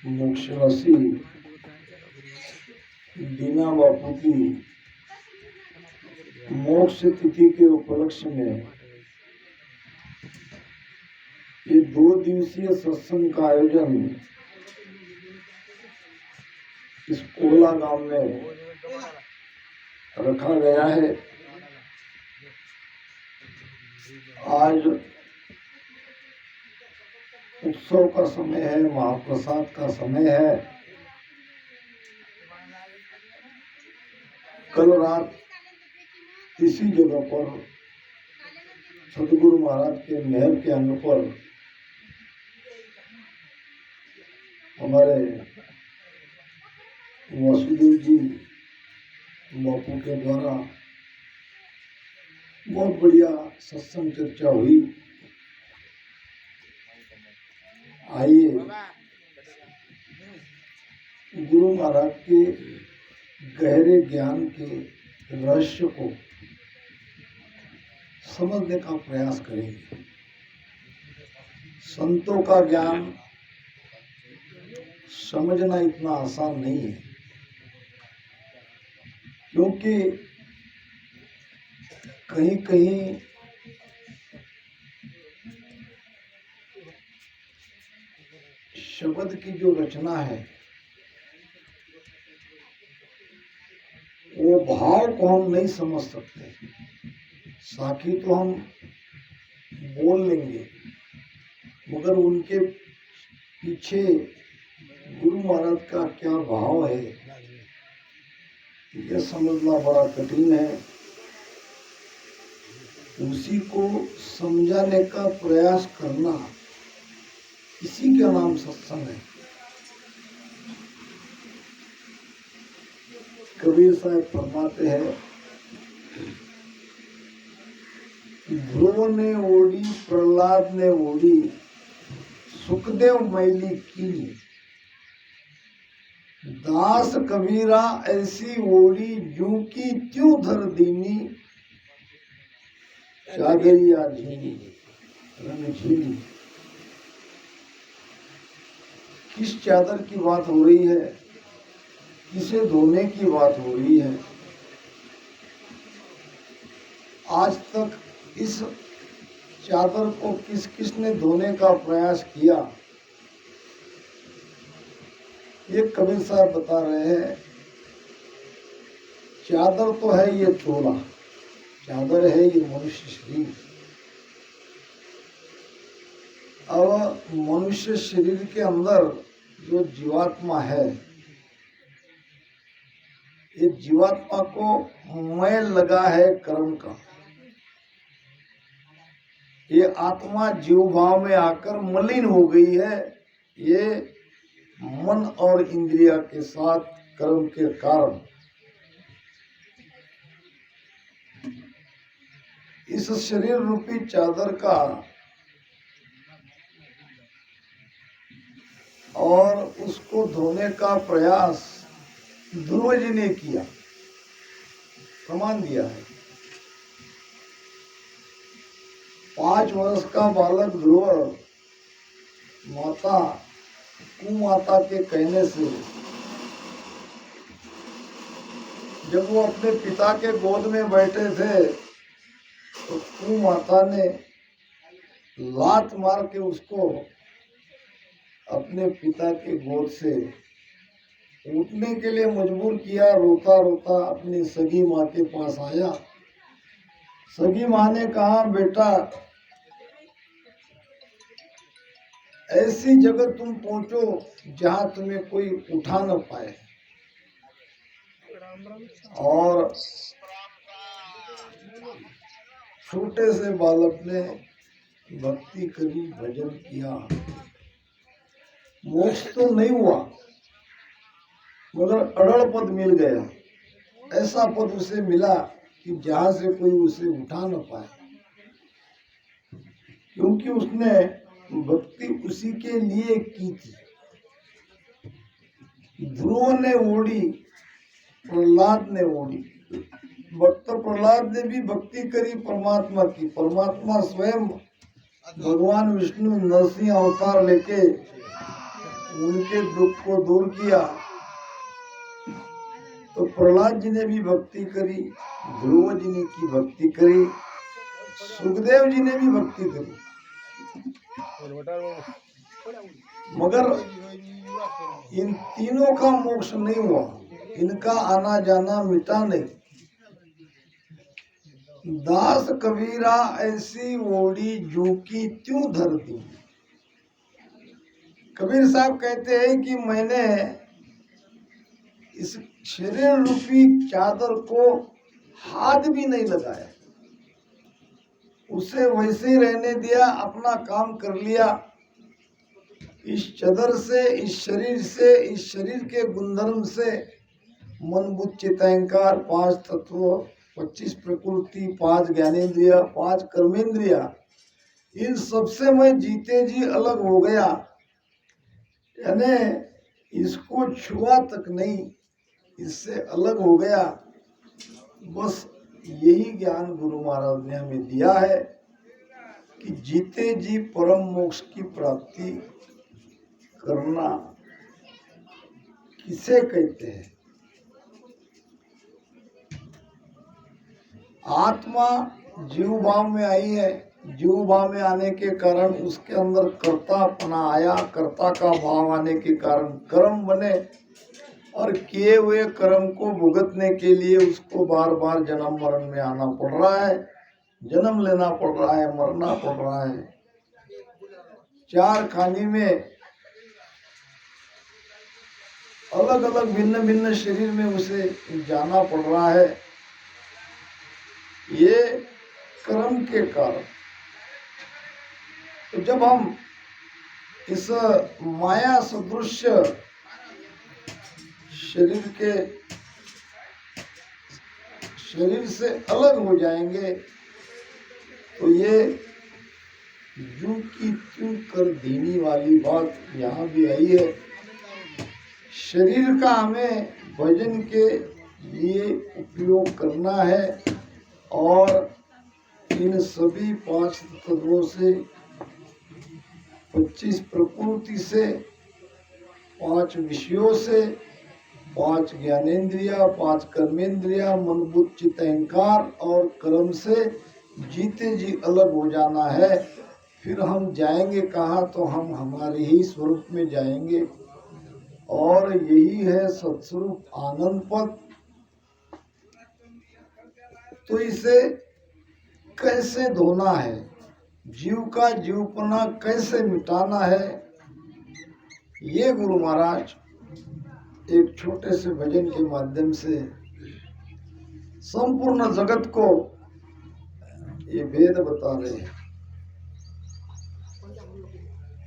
मोक्षवासी दीना बापू की मोक्ष तिथि के उपलक्ष्य में ये 2 दिवसीय सत्संग का आयोजन इस कोला गांव में रखा गया है। आज उत्सव का समय है, महाप्रसाद का समय है। कल रात इसी जगह पर सतगुरु महाराज के मेहर के अंग पर हमारे वासुदेव जी बापू के द्वारा बहुत बढ़िया सत्संग चर्चा हुई। आइए गुरु महाराज के गहरे ज्ञान के रहस्य को समझने का प्रयास करेंगे। संतों का ज्ञान समझना इतना आसान नहीं है, क्योंकि कहीं कहीं शब्द की जो रचना है वो भाव को हम नहीं समझ सकते। साखी तो हम बोल लेंगे, मगर उनके पीछे गुरु महाराज का क्या भाव है यह समझना बड़ा कठिन है। उसी को समझाने का प्रयास करना, इसी का नाम सत्संग है। कबीर साहब फरमाते हैं, ध्रुव ने ओढ़ी प्रहलाद ने ओढ़ी, सुखदेव मैली की, दास कबीरा ऐसी ओढ़ी जू की त्यों धर दीनी, चादरिया झीनी रंग झीनी। किस चादर की बात हो रही है, किसे धोने की बात हो रही है? आज तक इस चादर को किस किसने धोने का प्रयास किया, ये कबीर साहब बता रहे हैं। चादर तो है ये चोला, चादर है ये मनुष्य शरीर। अब मनुष्य शरीर के अंदर जो जीवात्मा है, ये जीवात्मा को मैल लगा है कर्म का। ये आत्मा जीव भाव में आकर मलिन हो गई है, ये मन और इंद्रिया के साथ कर्म के कारण। इस शरीर रूपी चादर का और उसको धोने का प्रयास ध्रुव जी ने किया, प्रमाण दिया है। 5 वर्ष का बालक ध्रुव माता कुमाता के कहने से जब वो अपने पिता के गोद में बैठे थे तो कुमाता ने लात मार के उसको अपने पिता के गोद से उठने के लिए मजबूर किया। रोता रोता अपनी सगी माँ के पास आया। सगी माँ ने कहा, बेटा ऐसी जगह तुम पहुंचो जहां तुम्हें कोई उठा न पाए। और छोटे से बालक ने भक्ति करी, भजन किया। मोक्ष तो नहीं हुआ, मगर अड़ल पद मिल गया। ऐसा पद उसे मिला कि जहां से कोई उसे उठा न पाए, क्योंकि उसने भक्ति उसी के लिए की थी। ध्रुव ने ओढ़ी, प्रहलाद ने ओढ़ी। भक्त प्रहलाद ने भी भक्ति करी परमात्मा की। परमात्मा स्वयं भगवान विष्णु नरसिंह अवतार लेके उनके दुख को दूर किया। तो प्रहलाद जी ने भी भक्ति करी, ध्रुव जी ने की भक्ति करी, सुखदेव जी ने भी भक्ति करी, मगर इन तीनों का मोक्ष नहीं हुआ, इनका आना जाना मिटा नहीं। दास कबीरा ऐसी ओढ़ी जू की त्यों धर दी। कबीर साहब कहते हैं कि मैंने इस शरीर रूपी चादर को हाथ भी नहीं लगाया, उसे वैसे ही रहने दिया, अपना काम कर लिया। इस चादर से, इस शरीर से, इस शरीर के गुणधर्म से मन बुद्धि चित्त अहंकार, 5 तत्व, 25 प्रकृति, 5 ज्ञानेंद्रिय, 5 कर्मेंद्रिया, इन सबसे मैं जीते जी अलग हो गया। यानी इसको छुआ तक नहीं, इससे अलग हो गया। बस यही ज्ञान गुरु महाराज ने हमें दिया है कि जीते जी परम मोक्ष की प्राप्ति करना किसे कहते हैं। आत्मा जीव भाव में आई है, जीव भाव में आने के कारण उसके अंदर कर्तापना आया, कर्ता का भाव आने के कारण कर्म बने, और किए हुए कर्म को भुगतने के लिए उसको बार बार जन्म मरण में आना पड़ रहा है, जन्म लेना पड़ रहा है, मरना पड़ रहा है। 4 खानी में अलग अलग भिन्न भिन्न शरीर में उसे जाना पड़ रहा है, ये कर्म के कारण। तो जब हम इस माया सदृश शरीर से अलग हो जाएंगे तो ये जू की त्यों कर देने वाली बात यहाँ भी आई है। शरीर का हमें भजन के लिए उपयोग करना है, और इन सभी 5 तत्वों से, 25 प्रकृति से, 5 विषयों से, 5 ज्ञानेंद्रिया, 5 कर्मेंद्रिया, मन बुद्धि चित्त अहंकार और कर्म से जीते जी अलग हो जाना है। फिर हम जाएंगे कहाँ? तो हम हमारे ही स्वरूप में जाएंगे, और यही है सत्स्वरूप आनंद पद। तो इसे कैसे धोना है, जीव का जीवपना कैसे मिटाना है, ये गुरु महाराज एक छोटे से भजन के माध्यम से संपूर्ण जगत को ये भेद बता रहे हैं।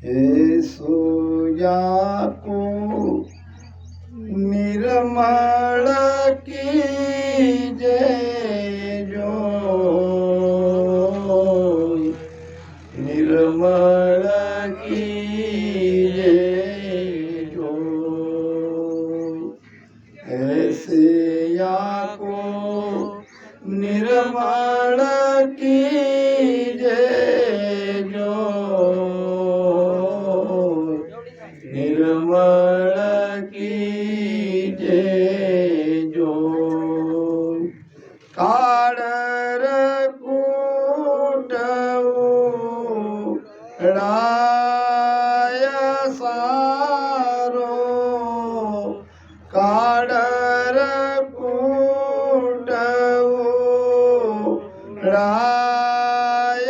हे सोया को निर्मल कीजे जो, निर्मल कीजे जो, ऐसे या को निर्मल कीजे जो, निर्मल कीजे जो, काढ़र कूटऊ राय सारो, काढ़र कूटऊ राय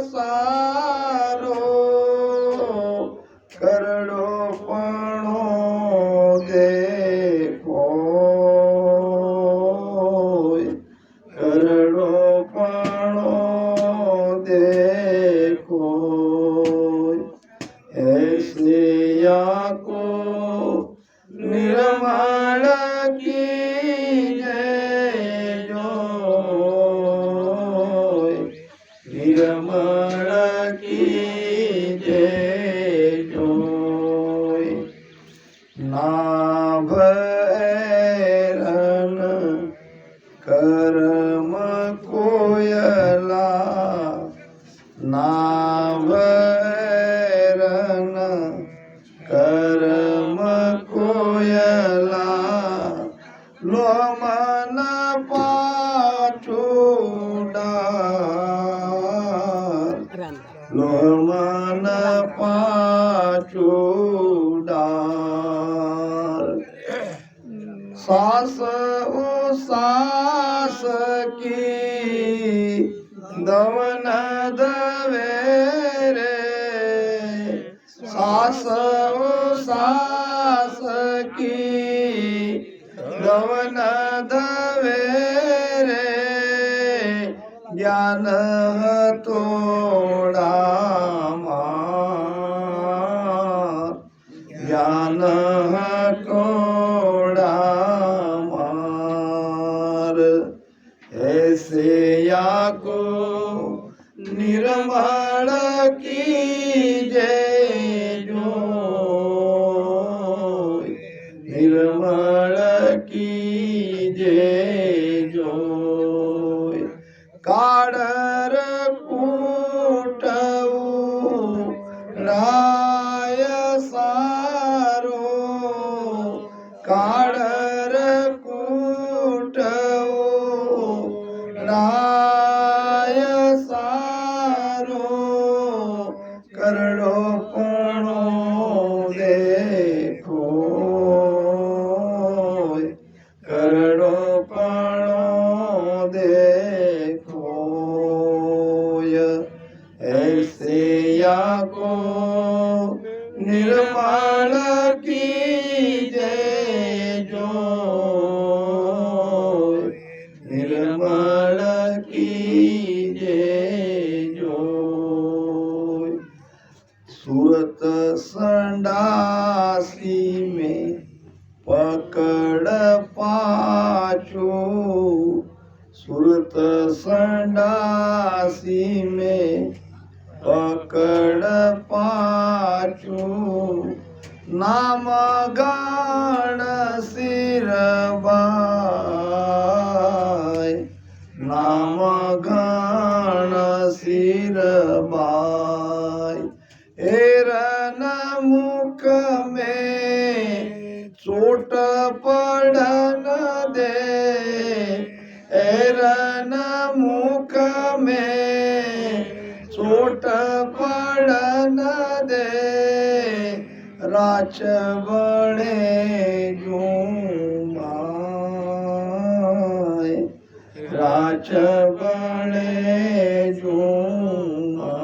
सारो, करड़ो पणो देखो, करड़ो पणो देखो, ऐसे या को निर्मल कीजे जो, निर्मल कीजे जो, नाभ ऐरन कर्म कोयला, नाभ ऐरन कर्म सांस ओ सांस की दवन दवे रे, सांस ओ सांस की दवन दवे रे, ज्ञान तोड़ा ज्ञान तोड़ा मार, ऐसे या को निर्मल कीजे जो, निर्मल कीजे जो, काडर कूटऊ राय सारो, काडर कूटऊ राय सारो, करड़ो पणो देखो, करड़ो पणो देखो, ऐसे या को निर्मल कीजे जो, निर्मल कीजे जो, सूरत संडासी में पकड़ पाछू, सूरत संडासी में पकड़ पाछू, नाम गान सिरबाय, नाम गान सिरबाय, एरन मुख में चोट पड़न दे, एरन मुख में चोट पड़न दे, राच बणे जूमाय, राच बणे जूमाय,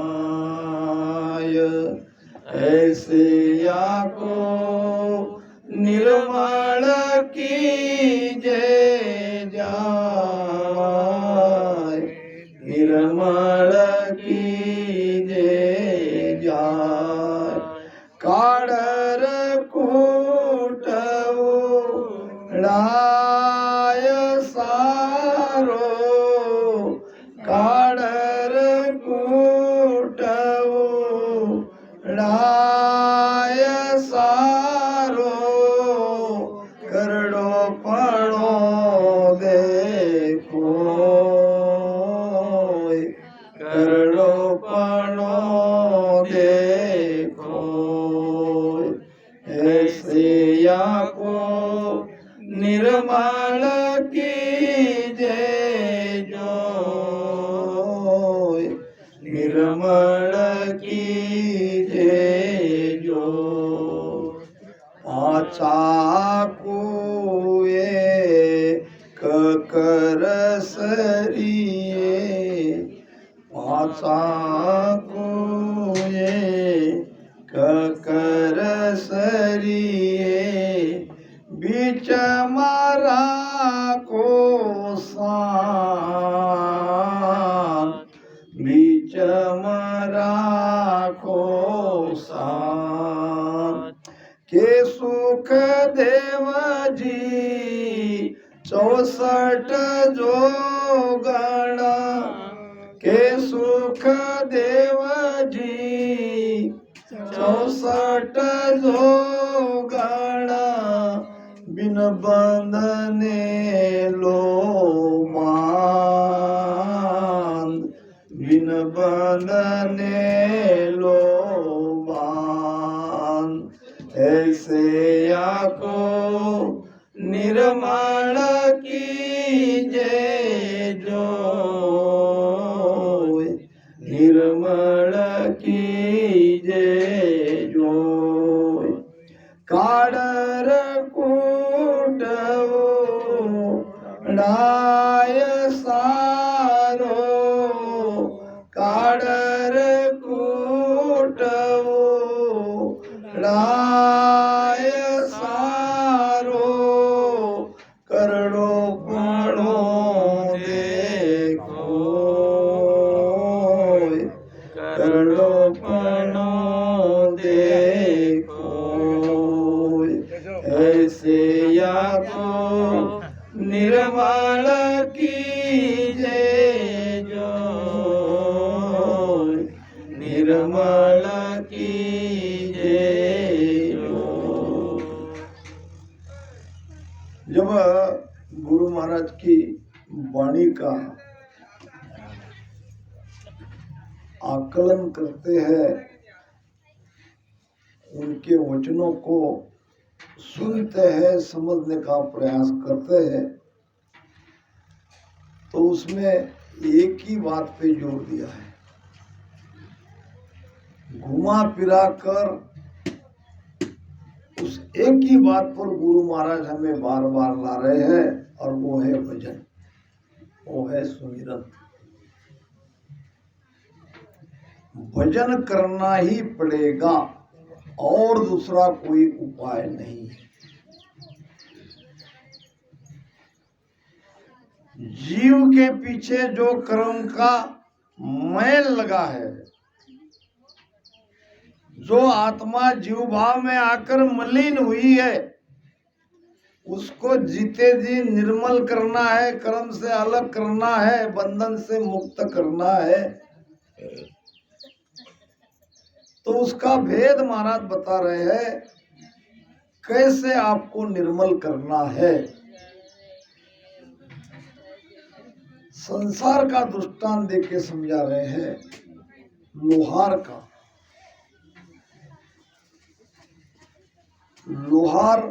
ऐसे या को निर्मल कीजे जाय, निर्मल कीजे जाय, काडर कूटऊ राय सारो, काडर कूटऊ राय सारो, करड़ो पणो देखो, करड़ो पणो देखो, ऐसे या को निर्मल कीजे जो, निर्मल कीजे जो, पाछा कुए ककर सरिये, पाछा कुए ककर सरिये, बीच मारा को सान, बीच मारा को सान, के सुख देव जी 64 जो गण, के सुख देव जी 64 जो गण, बिन बंधने लो मान, बिन बंधने लो मान, ऐसे या को निर्मल कीजे जो, निर्मल कीजे जो, काडर कूटवो डाय सारो काडर कूटवो डाय सारो करड़ो पणो देखो करड़ो पणो देखो ऐसे या को निर्मल कीजे जो निर्मल कीजे जो। जब गुरु महाराज की वाणी का आकलन करते हैं, उनके वचनों को सुनते हैं, समझने का प्रयास करते हैं, तो उसमें एक ही बात पे जोर दिया है। घुमा फिरा कर उस एक ही बात पर गुरु महाराज हमें बार बार ला रहे हैं, और वो है भजन, वो है सुमिरन। भजन करना ही पड़ेगा और दूसरा कोई उपाय नहीं है। जीव के पीछे जो कर्म का मैल लगा है, जो आत्मा जीव भाव में आकर मलिन हुई है, उसको जीते जी निर्मल करना है, कर्म से अलग करना है, बंधन से मुक्त करना है। तो उसका भेद महाराज बता रहे हैं, कैसे आपको निर्मल करना है। संसार का दृष्टांत देके के समझा रहे हैं, लोहार का। लोहार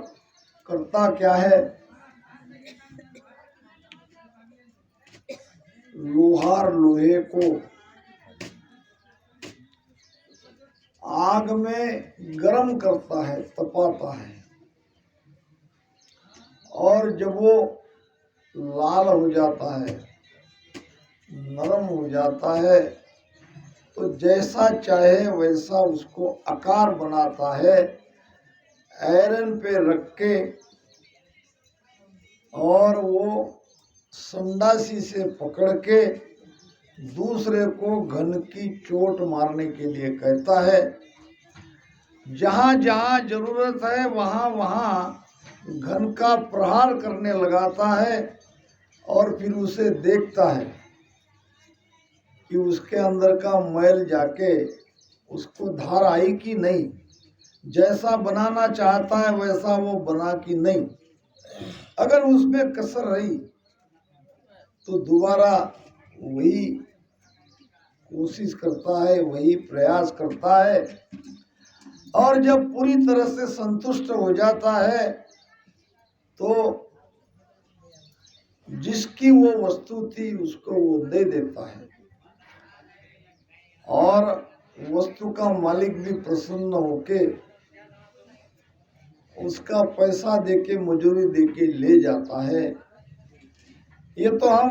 करता क्या है? लोहार लोहे को आग में गर्म करता है, तपाता है, और जब वो लाल हो जाता है, नरम हो जाता है, तो जैसा चाहे वैसा उसको आकार बनाता है। आयरन पे रख के, और वो संडासी से पकड़ के दूसरे को घन की चोट मारने के लिए कहता है। जहां जहां जरूरत है वहां वहां घन का प्रहार करने लगाता है, और फिर उसे देखता है कि उसके अंदर का मैल जाके उसको धार आई कि नहीं, जैसा बनाना चाहता है वैसा वो बना कि नहीं। अगर उसमें कसर रही तो दोबारा वही कोशिश करता है, वही प्रयास करता है, और जब पूरी तरह से संतुष्ट हो जाता है तो जिसकी वो वस्तु थी उसको वो दे देता है, और वस्तु का मालिक भी प्रसन्न होके उसका पैसा देके, मजूरी देके ले जाता है। ये तो हम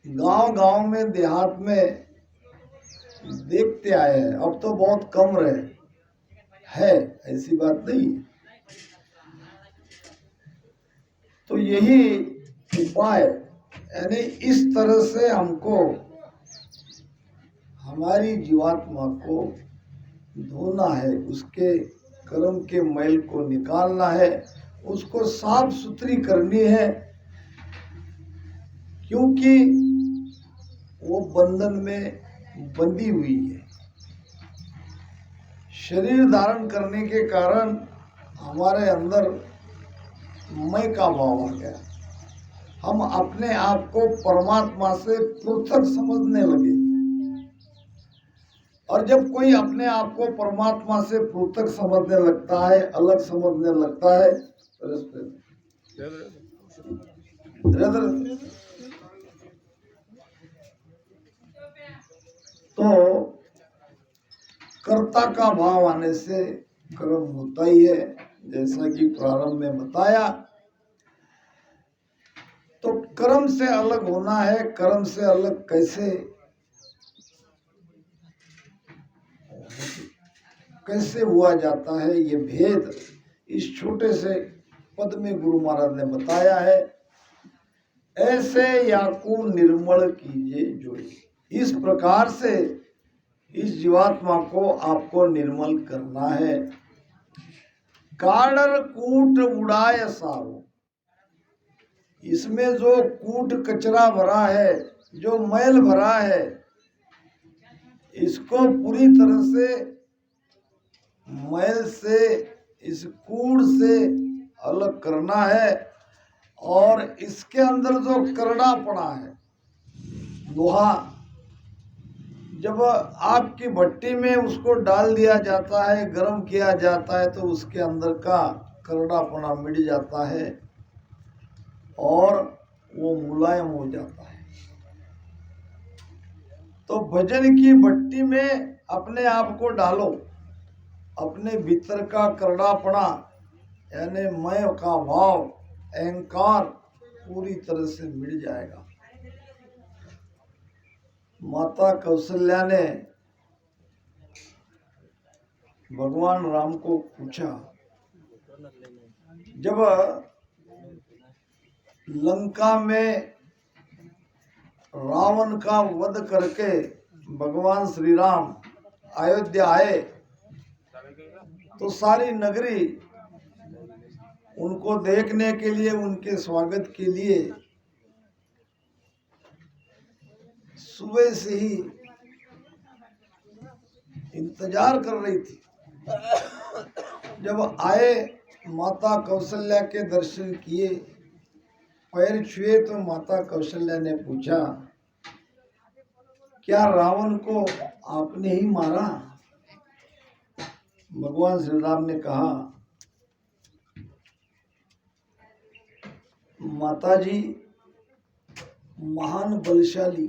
गांव गांव में, देहात में देखते आए हैं, अब तो बहुत कम रहे है, ऐसी बात नहीं। तो यही उपाय, यानी इस तरह से हमको हमारी जीवात्मा को धोना है, उसके कर्म के मैल को निकालना है, उसको साफ सुथरी करनी है, क्योंकि वो बंधन में बंधी हुई है। शरीर धारण करने के कारण हमारे अंदर मैं का भाव आ गया। हम अपने आप को परमात्मा से पृथक समझने लगे, और जब कोई अपने आप को परमात्मा से पृथक समझने लगता है, अलग समझने लगता है, तो कर्ता का भाव आने से कर्म होता ही है, जैसा कि प्रारंभ में बताया। तो कर्म से अलग होना है, कर्म से अलग कैसे हुआ जाता है, ये भेद इस छोटे से पद में गुरु महाराज ने बताया है। ऐसे याकू निर्मल कीजिए जोई, इस प्रकार से इस जीवात्मा को आपको निर्मल करना है। काडर कूट उड़ाय सारो, इसमें जो कूट कचरा भरा है, जो मैल भरा है, इसको पूरी तरह से मैल से, इस कूड़ से अलग करना है। और इसके अंदर जो करड़ा पड़ा है, लोहा, जब आग की भट्टी में उसको डाल दिया जाता है, गर्म किया जाता है, तो उसके अंदर का करड़ापना मिट जाता है और वो मुलायम हो जाता है। तो भजन की भट्टी में अपने आप को डालो, अपने भीतर का करड़ापना यानी मैं का भाव, अहंकार पूरी तरह से मिट जाएगा। माता कौशल्या ने भगवान राम को पूछा, जब लंका में रावण का वध करके भगवान श्री राम अयोध्या आए, तो सारी नगरी उनको देखने के लिए, उनके स्वागत के लिए सुबह से ही इंतजार कर रही थी। जब आए, माता कौशल्या के दर्शन किए, पैर छुए, तो माता कौशल्या ने पूछा, क्या रावण को आपने ही मारा? भगवान श्री राम ने कहा, माताजी, महान बलशाली,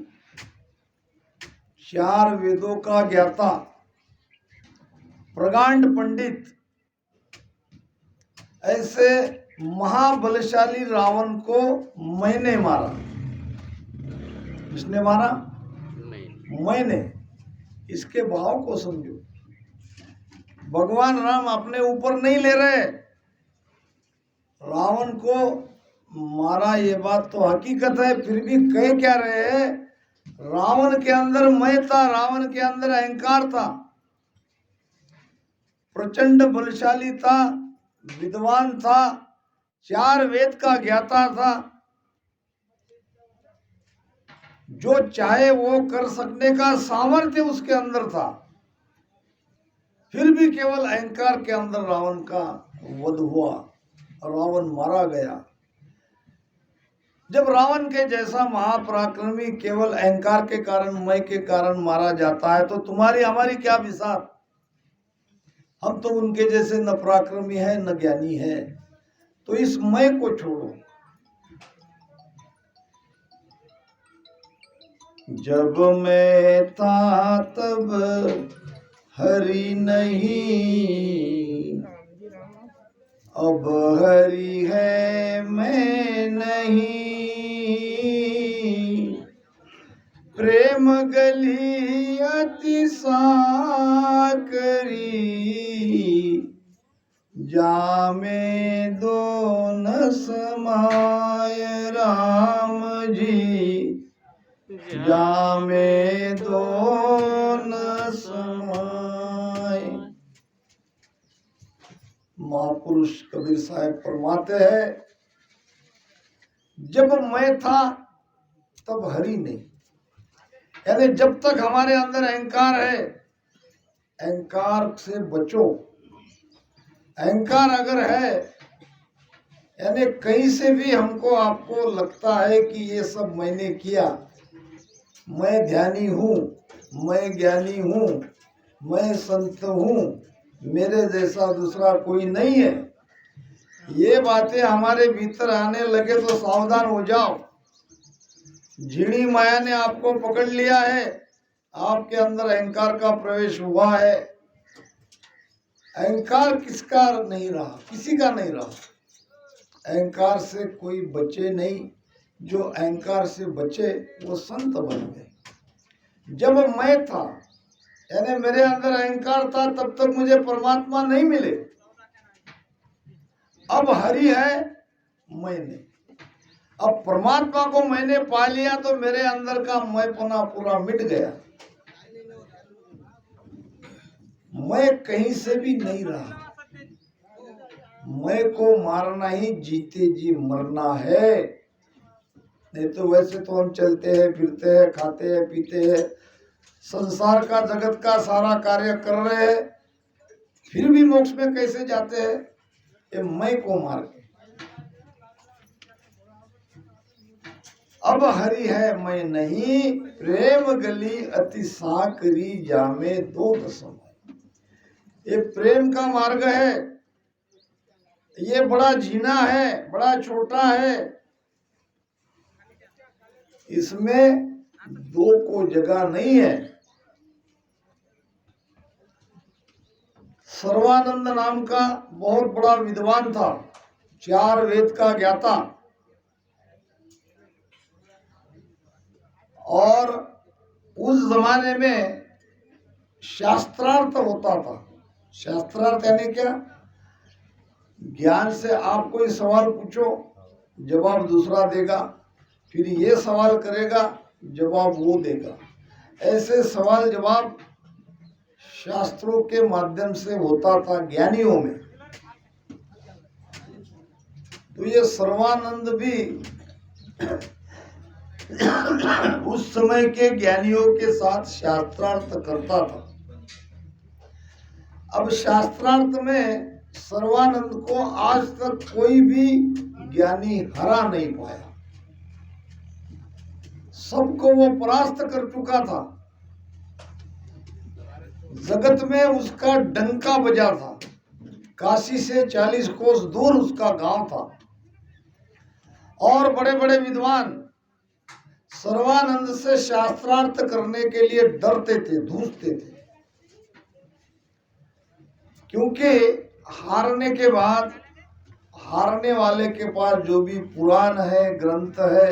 4 वेदों का ज्ञाता, प्रगांड पंडित, ऐसे महाबलशाली रावण को मैंने मारा। किसने मारा? मैंने। इसके भाव को समझो। भगवान राम अपने ऊपर नहीं ले रहे, रावण को मारा ये बात तो हकीकत है, फिर भी कह क्या रहे हैं, रावण के अंदर मैं था, रावण के अंदर अहंकार था, प्रचंड बलशाली था, विद्वान था, 4 वेद का ज्ञाता था, जो चाहे वो कर सकने का सामर्थ्य उसके अंदर था, फिर भी केवल अहंकार के अंदर रावण का वध हुआ, रावण मारा गया। जब रावण के जैसा महापराक्रमी केवल अहंकार के कारण, मैं के कारण मारा जाता है, तो तुम्हारी हमारी क्या विसार। हम तो उनके जैसे न पराक्रमी है न ज्ञानी है। तो इस मैं को छोड़ो। जब मैं था तब हरि नहीं, अब हरि है मैं नहीं। प्रेम गली अति साकरी, जामे दो न समाय राम जी, जामे दो न समाय। महापुरुष कबीर साहब फरमाते हैं, जब मैं था तब हरि नहीं, यानी जब तक हमारे अंदर अहंकार है, अहंकार से बचो। अहंकार अगर है, यानी कहीं से भी हमको आपको लगता है कि ये सब मैंने किया, मैं ध्यानी हूँ, मैं ज्ञानी हूँ, मैं संत हूँ, मेरे जैसा दूसरा कोई नहीं है, ये बातें हमारे भीतर आने लगे तो सावधान हो जाओ। झिड़ी माया ने आपको पकड़ लिया है, आपके अंदर अहंकार का प्रवेश हुआ है। अहंकार किसका नहीं रहा, किसी का नहीं रहा। अहंकार से कोई बचे नहीं, जो अहंकार से बचे वो संत बन गए। जब मैं था, यानी मेरे अंदर अहंकार था, तब तक मुझे परमात्मा नहीं मिले। अब हरि है, मैं नहीं। अब परमात्मा को मैंने पा लिया तो मेरे अंदर का मैंपना पूरा मिट गया। मैं कहीं से भी नहीं रहा। मैं को मारना ही जीते जी मरना है। नहीं तो वैसे तो हम चलते हैं, फिरते हैं, खाते हैं, पीते हैं, संसार का, जगत का सारा कार्य कर रहे हैं, फिर भी मोक्ष में कैसे जाते हैं? ये मैं को मार के। अब हरि है मैं नहीं, प्रेम गली अति साकरी जामे दो दसम। ये प्रेम का मार्ग है, ये बड़ा झीना है, बड़ा छोटा है, इसमें दो को जगह नहीं है। सर्वानंद नाम का बहुत बड़ा विद्वान था, 4 वेद का ज्ञाता, और उस जमाने में शास्त्रार्थ होता था। शास्त्रार्थ यानी क्या? ज्ञान से आप कोई सवाल पूछो, जवाब दूसरा देगा, फिर ये सवाल करेगा, जवाब वो देगा। ऐसे सवाल जवाब शास्त्रों के माध्यम से होता था ज्ञानियों में। तो ये सर्वानंद भी उस समय के ज्ञानियों के साथ शास्त्रार्थ करता था। अब शास्त्रार्थ में सर्वानंद को आज तक कोई भी ज्ञानी हरा नहीं पाया। सबको वो परास्त कर चुका था। जगत में उसका डंका बजा था। काशी से 40 कोस दूर उसका गांव था, और बड़े बड़े विद्वान सर्वानंद से शास्त्रार्थ करने के लिए डरते थे, धूसते थे, क्योंकि हारने के बाद हारने वाले के पास जो भी पुराण है, ग्रंथ है,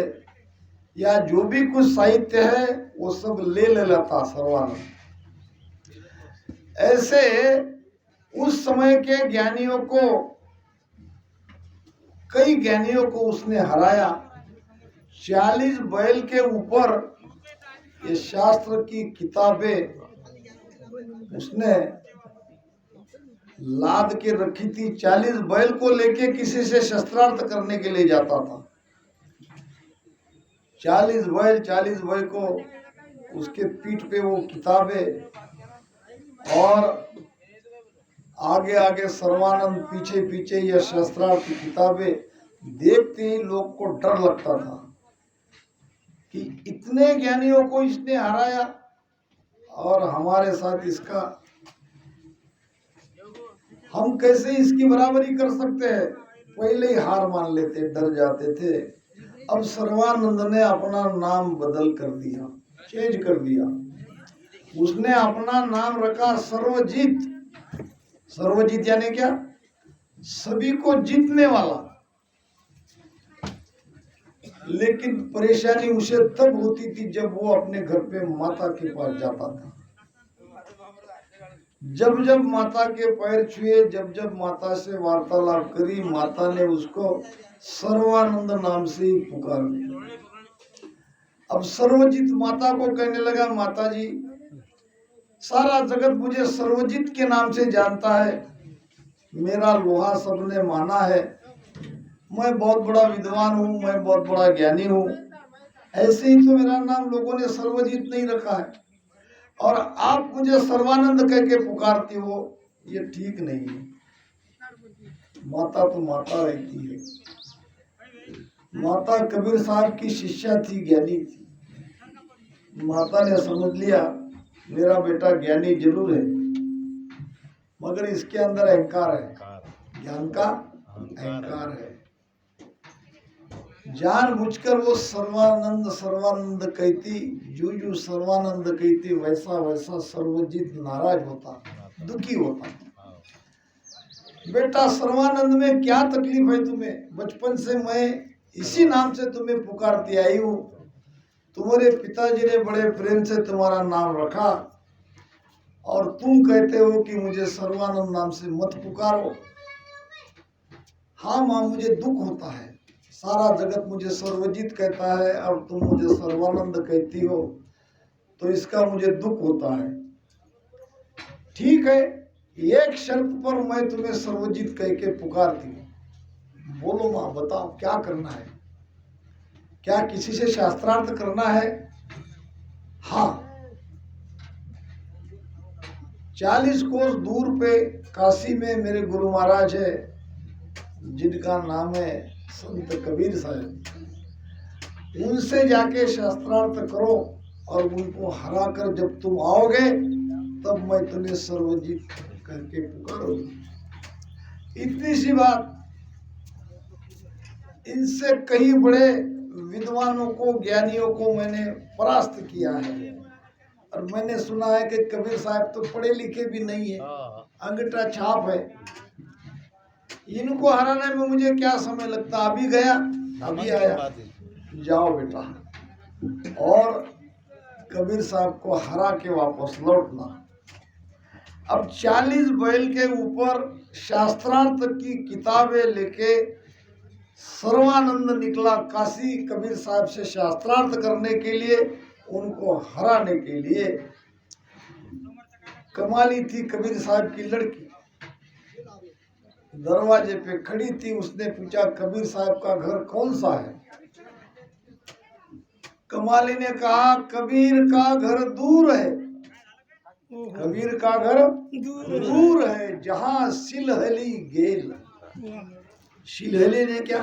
या जो भी कुछ साहित्य है, वो सब ले लेता सर्वानंद। ऐसे उस समय के ज्ञानियों को, कई ज्ञानियों को उसने हराया। 40 बैल के ऊपर ये शास्त्र की किताबें उसने लाद के रखी थी। 40 बैल को लेके किसी से शस्त्रार्थ करने के लिए जाता था। 40 बैल को उसके पीठ पे वो किताबें, और आगे आगे सर्वानंद पीछे पीछे यह शस्त्रार्थ की किताबें। देखते ही लोग को डर लगता था कि इतने ज्ञानियों को इसने हराया, और हमारे साथ इसका, हम कैसे इसकी बराबरी कर सकते हैं? पहले ही हार मान लेते, डर जाते थे। अब सर्वानंद ने अपना नाम बदल कर दिया, चेंज कर दिया। उसने अपना नाम रखा सर्वजीत। सर्वजीत यानी क्या? सभी को जीतने वाला। लेकिन परेशानी उसे तब होती थी जब वो अपने घर पे माता के पास जाता था। जब जब माता के पैर छुए, जब जब माता से वार्तालाप करी, माता ने उसको सर्वानंद नाम से ही पुकार दिया। अब सर्वजीत माता को कहने लगा, माता जी, सारा जगत मुझे सर्वजीत के नाम से जानता है, मेरा लोहा सबने माना है, मैं बहुत बड़ा विद्वान हूँ, मैं बहुत बड़ा ज्ञानी हूँ, ऐसे ही तो मेरा नाम लोगों ने सर्वजीत नहीं रखा है, और आप मुझे सर्वानंद कह के पुकारती हो, ये ठीक नहीं है। माता तो माता रहती है। माता कबीर साहब की शिष्या थी, ज्ञानी थी। माता ने समझ लिया मेरा बेटा ज्ञानी जरूर है, मगर इसके अंदर अहंकार है, ज्ञान का अहंकार है। जानबूझकर वो सर्वानंद सर्वानंद कहती, जो जो सर्वानंद कहती, वैसा वैसा सर्वजीत नाराज होता, दुखी होता। बेटा सर्वानंद में क्या तकलीफ है तुम्हें? बचपन से मैं इसी नाम से तुम्हें पुकारती आई हूँ। तुम्हारे पिताजी ने बड़े प्रेम से तुम्हारा नाम रखा और तुम कहते हो कि मुझे सर्वानंद नाम से मत पुकारो। हाँ माँ, मुझे दुख होता है, सारा जगत मुझे सर्वजीत कहता है और तुम मुझे सर्वानंद कहती हो, तो इसका मुझे दुख होता है। ठीक है, एक शर्त पर मैं तुम्हें सर्वजीत कह के पुकारती हूँ। बोलो माँ, बताओ क्या करना है? क्या किसी से शास्त्रार्थ करना है? हाँ, 40 कोस दूर पे काशी में मेरे गुरु महाराज है, जिनका नाम है संत कबीर साहब। उनसे जाके शास्त्रार्थ करो और उनको हरा कर जब तुम आओगे तब मैं तुम्हें सर्वजीत करके पुकारूंगी। इतनी सी बात। इनसे कई बड़े विद्वानों को, ज्ञानियों को मैंने परास्त किया है और मैंने सुना है कि कबीर साहब तो पढ़े लिखे भी नहीं है, अंगूठा छाप है। इनको हराने में मुझे क्या समय लगता, अभी गया अभी आया। जाओ बेटा और कबीर साहब को हरा के वापस लौटना। अब 40 बैल के ऊपर शास्त्रार्थ की किताबें लेके सर्वानंद निकला काशी कबीर साहब से शास्त्रार्थ करने के लिए, उनको हराने के लिए। कमाली थी कबीर साहब की लड़की, दरवाजे पे खड़ी थी। उसने पूछा कबीर साहब का घर कौन सा है? कमाली ने कहा कबीर का घर दूर है, कबीर का घर दूर है जहां सिलहली गेल। सिलहली ने क्या?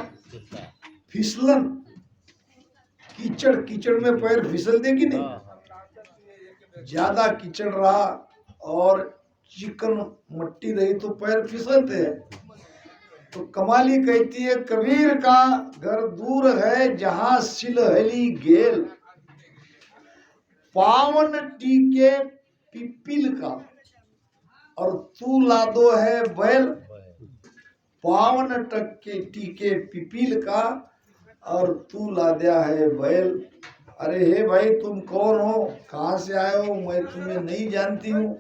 फिसलन, कीचड़। कीचड़ में पैर फिसल देगी नहीं, ज्यादा कीचड़ रहा और चिकन मट्टी रही तो पैर फिसलते हैं। तो कमाली कहती है कबीर का घर दूर है जहां सिलहली गेल, पावन टीके पिपील का और तू लादो है बैल। पावन टक्के टीके पिपील का और तू लाद्या है बैल। अरे हे भाई, तुम कौन हो, कहाँ से आए हो? मैं तुम्हें नहीं जानती हूँ।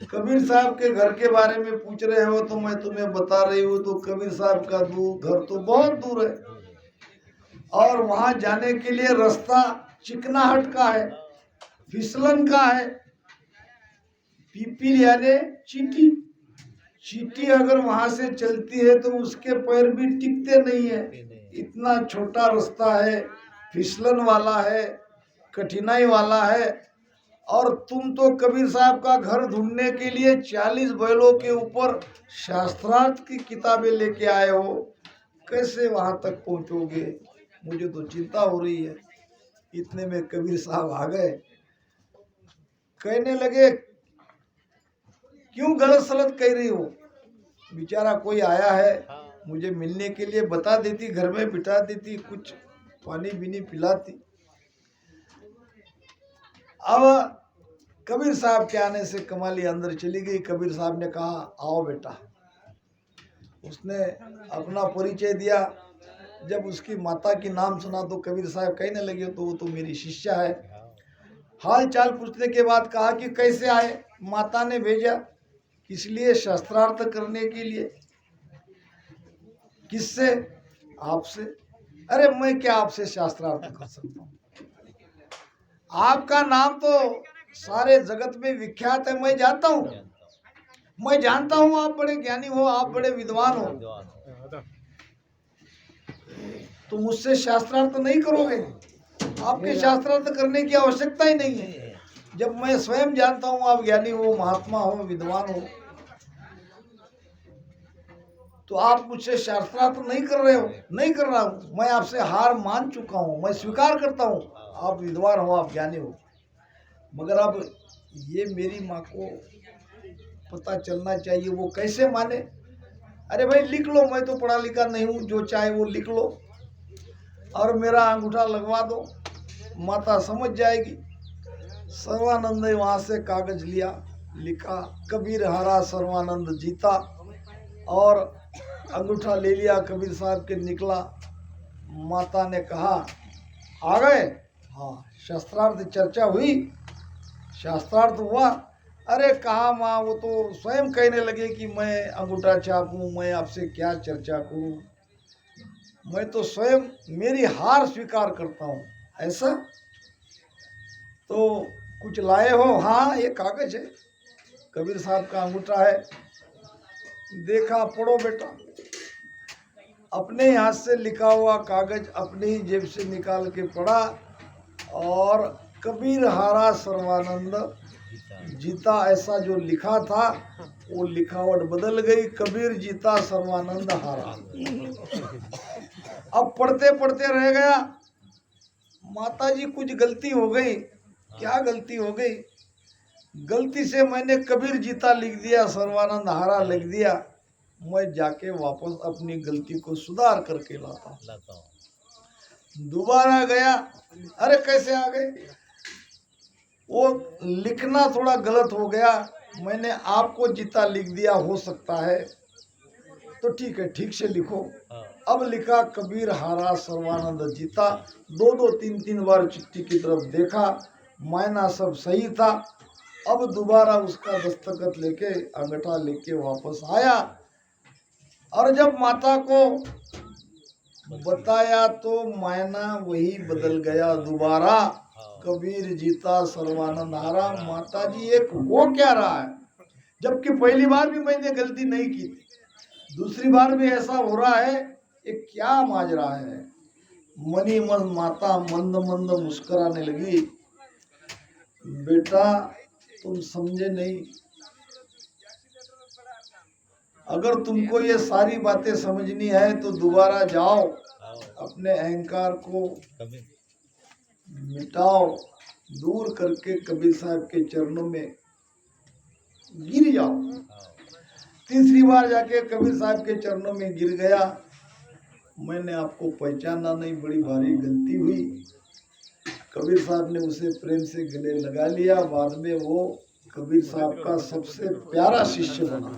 कबीर साहब के घर के बारे में पूछ रहे हो तो मैं तुम्हें बता रही हूँ। तो कबीर साहब का घर तो बहुत दूर है और वहां जाने के लिए रास्ता चिकनाहट का है, फिसलन का है। पीपील यानी चींटी। चींटी अगर वहां से चलती है तो उसके पैर भी टिकते नहीं है। इतना छोटा रास्ता है, फिसलन वाला है, कठिनाई वाला है। और तुम तो कबीर साहब का घर ढूंढने के लिए 40 बैलों के ऊपर शास्त्रार्थ की किताबें लेके आए हो, कैसे वहां तक पहुंचोगे? मुझे तो चिंता हो रही है। इतने में कबीर साहब आ गए, कहने लगे क्यों गलत सलत कह रही हो? बेचारा कोई आया है, मुझे मिलने के लिए बता देती, घर में बिठा देती, कुछ पानी बीनी पिलाती। अब कबीर साहब के आने से कमाली अंदर चली गई। कबीर साहब ने कहा आओ बेटा। उसने अपना परिचय दिया। जब उसकी माता की नाम सुना तो कबीर साहब कहने लगे तो वो तो मेरी शिष्या है। हाल चाल पूछने के बाद कहा कि कैसे आए? माता ने भेजा। किस लिए? शास्त्रार्थ करने के लिए। किससे? आपसे। अरे मैं क्या आपसे शास्त्रार्थ कर सकता हूँ? आपका नाम तो सारे जगत में विख्यात है, मैं जानता हूँ, मैं जानता हूँ आप बड़े ज्ञानी हो, आप बड़े विद्वान हो, तो मुझसे शास्त्रार्थ नहीं करोगे? आपके शास्त्रार्थ करने की आवश्यकता ही नहीं है। जब मैं स्वयं जानता हूँ आप ज्ञानी हो, महात्मा हो, विद्वान हो, तो आप मुझसे शास्त्रार्थ नहीं कर रहे हो। नहीं कर रहा हूँ, मैं आपसे हार मान चुका हूँ, मैं स्वीकार करता हूँ आप विद्वान हो, आप ज्ञानी हो। मगर अब ये मेरी माँ को पता चलना चाहिए, वो कैसे माने? अरे भाई लिख लो, मैं तो पढ़ा लिखा नहीं हूँ, जो चाहे वो लिख लो और मेरा अंगूठा लगवा दो, माता समझ जाएगी। सर्वानंद ने वहाँ से कागज लिया, लिखा कबीर हारा सर्वानंद जीता और अंगूठा ले लिया कबीर साहब के, निकला। माता ने कहा आ गए? हाँ। शास्त्रार्थ चर्चा हुई? शास्त्रार्थ हुआ? अरे कहा माँ, वो तो स्वयं कहने लगे कि मैं अंगूठा छापूं, मैं आपसे क्या चर्चा करूं, मैं तो स्वयं मेरी हार स्वीकार करता हूँ। ऐसा? तो कुछ लाए हो? हाँ, ये कागज है, कबीर साहब का अंगूठा है। देखा, पढ़ो बेटा। अपने हाथ से लिखा हुआ कागज अपनी ही जेब से निकाल के पढ़ा, और कबीर हारा सर्वानंद जीता, ऐसा जो लिखा था वो लिखावट बदल गई, कबीर जीता सर्वानंद हारा। अब पढ़ते पढ़ते रह गया, माता जी कुछ गलती हो गई। क्या गलती हो गई? गलती से मैंने कबीर जीता लिख दिया, सर्वानंद हारा लिख दिया। मैं जाके वापस अपनी गलती को सुधार करके लाता हूँ। दोबारा गया, अरे कैसे आ गए? वो लिखना थोड़ा गलत हो गया, मैंने आपको जीता लिख दिया, हो सकता है। तो ठीक है, ठीक से लिखो। अब लिखा कबीर हारा सर्वानंद जीता। दो दो तीन तीन बार चिट्ठी की तरफ देखा, मायना सब सही था। अब दोबारा उसका दस्तखत लेके, अंगूठा लेके वापस आया, और जब माता को बताया तो मायना वही बदल गया दोबारा, कबीर जीता सर्वानंद हारा। माता जी एक हो क्या रहा है, जबकि पहली बार भी मैंने गलती नहीं की थी, दूसरी बार भी ऐसा हो रहा है, ये क्या माजरा है? मनी मन माता मंद मंद मुस्कुराने लगी। बेटा तुम समझे नहीं, अगर तुमको ये सारी बातें समझनी है तो दोबारा जाओ, अपने अहंकार को मिटाओ, दूर करके कबीर साहब के चरणों में गिर जाओ। तीसरी बार जाके कबीर साहब के चरणों में गिर गया। मैंने आपको पहचाना नहीं, बड़ी भारी गलती हुई। कबीर साहब ने उसे प्रेम से गले लगा लिया। बाद में वो कबीर साहब का सबसे प्यारा शिष्य बना।